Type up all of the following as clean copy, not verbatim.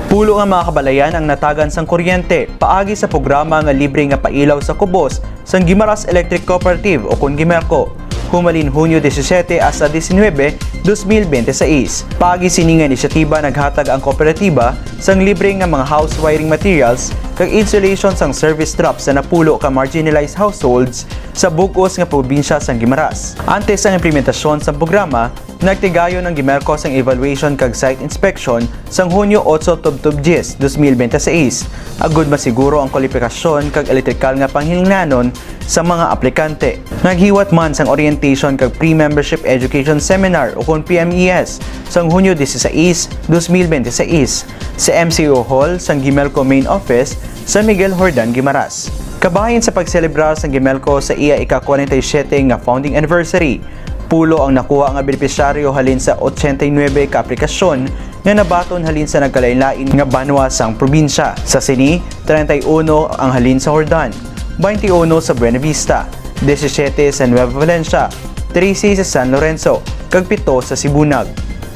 Pulo nga mga kabalayan ang natagan sang kuryente paagi sa programa nga libre nga pailaw sa kubos sang Guimaras Electric Cooperative o kun Gimerco. Humalin Hunyo 17 hasta 19, 2026. Paagi sini nga inisyatiba naghatag ang kooperatiba sang libre nga mga house wiring materials kag installation sang service drops sa napulo ka marginalized households sa bug-os nga probinsya sang Guimaras. Antes ang implementasyon sa programa, nagtigayon ang Gimerco sang evaluation kag site inspection sang Hunyo 8 tubtub 10, 2026. Agud masiguro ang kwalifikasyon kag electrical nga panghilingnanon sa mga aplikante. Naghiwat man sang orientation kag pre-membership education seminar o kun PMES sang Hunyo 16, 2026 sa MCO Hall sang Gimelco Main Office sa Miguel Jordan, Guimaras. Kabahin sa pagselebrar sang Gimelco sa iya ika-47 nga founding anniversary, pulo ang nakuha nga benepisyaryo halin sa 89 ka aplikasyon nga nabaton halin sa nagkalain-lain nga banwa sang probinsya. Sa sini, 31 ang halin sa Jordan, 21 sa Buena Vista, 17 sa Nueva Valencia, 13 sa San Lorenzo, kag 7 sa Sibunag.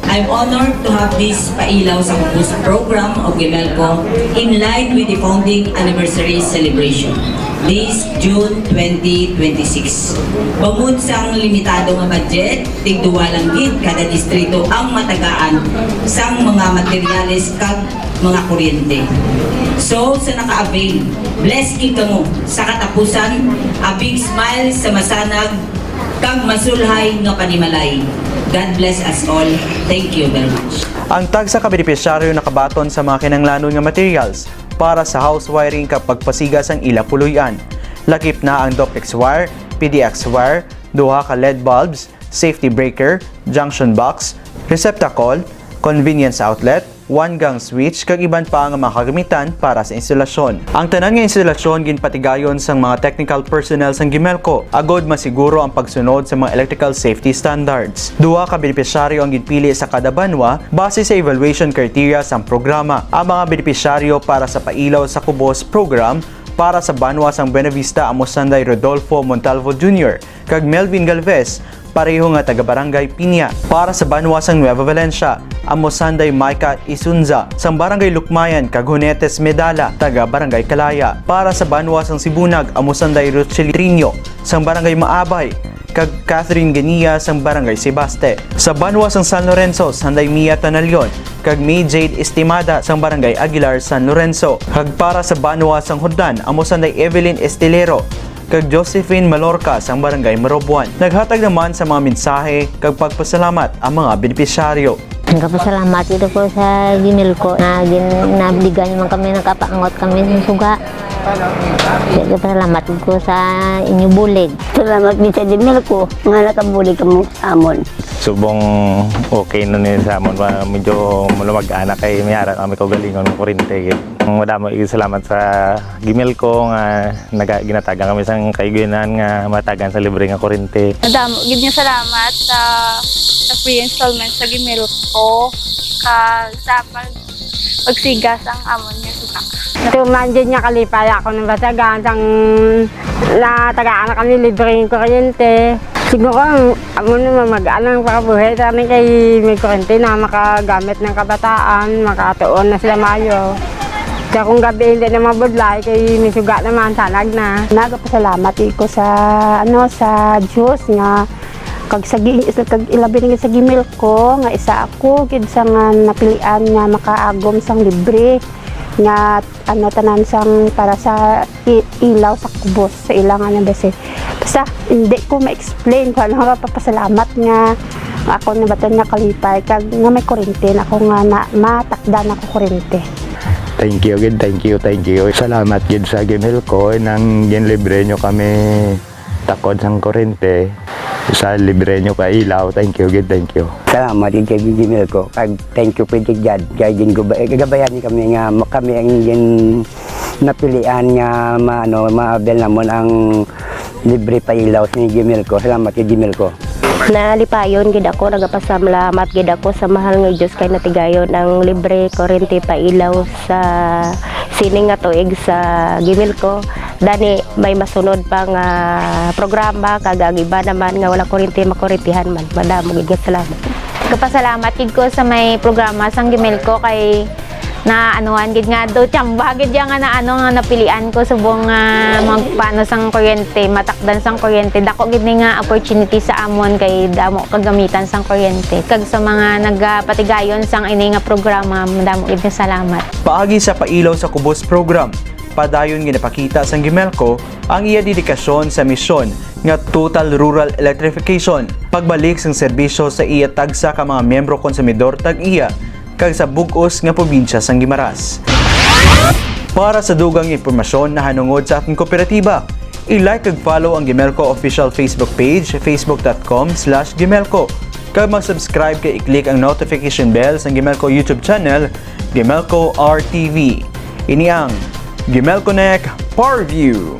I'm honored to have this Pailaw sa Kubos program of Gimelco in line with the founding anniversary celebration this June 2026. Bangod sang limitado nga budget, tigduwalang gid kada distrito ang matagaan sang mga materyales kag mga kuryente. So, sa naka-avail, bless gid kamo sa katapusan, a big smile sa masanag kag masulhay nga panimalay. God bless us all. Thank you very much. Ang tag sa kabenepisyaryo nakabaton sa mga kinanglanon nga materials para sa house wiring kapag pasigas ang ila puluyan. Lakip na ang duplex wire, PDX wire, duha ka LED bulbs, safety breaker, junction box, receptacle, convenience outlet, one-gang switch kag iban pa nga mga kagamitan para sa instalasyon. Ang tanan nga instalasyon ginpatigayon sang mga technical personnel sang Gimelco agod masiguro ang pagsunod sa mga electrical safety standards. Duha ka benepisyaryo ang ginpili sa kada banwa base sa evaluation criteria sang programa. Ang mga benepisyaryo para sa Pailaw sa Kubos program para sa banwa sang Buena Vista amo Sanday Rodolfo Montalvo Jr. kag Melvin Galvez pareho nga taga-barangay Piña. Para sa banwa sang Nueva Valencia, amo Sanday Maika Isunza sang barangay Lukmayan kag Junetes Medala taga-barangay Kalaya. Para sa banwa sang Sibunag, amo Sanday Rochelitrinio sang barangay Maabay kag Catherine Gania sang barangay Sebaste. Sa banwa sang San Lorenzo, Sanday Mia Tanalion kag May Jade Estimada sang barangay Aguilar, San Lorenzo. Kag para sa banwa sang Jordan, amo Sanday Evelyn Estilero kag Josephine Malorca sang barangay Marobuan. Naghatag naman sa mga mensahe kag pagpasalamat ang mga benepisyaryo. Nagpasalamat ito po sa Gimelco na nabigyan naman kami, nakapaangot kami ng suga. Nagpasalamat ko sa inyo bulig. Salamat din sa Gimelco nga nakabulig kamo amon. Subong okay na ni sa amon, medyo mulumag-anak kay mayara kami ko galingon ng kurente. Madamo salamat sa Gimelco nga ginatagan kami sang kaigunan nga matagan sa libre nga kurente. Madamo gid nga salamat sa free installment sa Gimelco kag sa pagsigas ang amon nga suka. Tumanjid niya kalipay ako ng basagan sang natagaan kami libre ng kuryente. Siguro amo naman mag-anang pakabuhay sa amin kay may kuryente na makagamit ng kabataan, makatuon na sila mayo. Kaya kung gabi hindi na mabudlay, kay may suga naman, sanag na. Nagpasalamat ko sa sa Diyos nga kag ilabi sa Gimelco nga isa ako kid sa nga napilian nga makaagom sang libre nga tanan sang para sa ilaw sa kubos sa ilangan ng base. Basta hindi ko ma-explain kung ano papasalamat nga ako na baton nga kalipay kag nga may kuryente na ako nga matakdan ako kuryente. Thank you again, thank you. Salamat gid sa Gimelco nang ginlibre nyo kami takod sang kuryente. Sa libre nyo ka ilaw, thank you again, thank you. Salamat din kay Gimelco. Kag thank you pwede dyan. Kaya gabayan ni kami nga kami ang napilian nga maabel namon ang libre pa ilaw ni Gimelco. Salamat kay Gimelco. Nalipayon gid ako, nagapasalamat gid ako sa mahal nga Dios kay natigayon ang libre kuryente pailaw sa sining nga tuig sa Gimelco. Dani may masunod pang programa kag iba naman nga wala kuryente makuryentihan man. Madamo gid salamat. Kapasalamat gid ko sa may programa sang Gimelco kay na anuan gid nga do tsamba gid yang nga napilian ko subong magpano sang kuryente, matakdan sang kuryente. Dako gid ni nga opportunity sa amon kay damo kagamitan sang kuryente. Kag sa mga nagpatigayon sang ini nga programa, damo gid nga salamat. Paagi sa pailaw sa kubos program, padayon ginapakita sang Gimelco ang iya dedikasyon sa misyon nga total rural electrification, pagbalik sang serbisyo sa iya tagsa ka mga miyembro konsumidor tag iya kag sa bug-os nga probinsya sang Guimaras. Para sa dugang impormasyon na hanungod sa ating kooperatiba, i-like ug follow ang Gimelco official Facebook page, facebook.com/Gimelco. Kag mag-subscribe kay i-click ang notification bell sa Gimelco YouTube channel, Gimelco RTV. Ini ang Gimelco Connect Power View.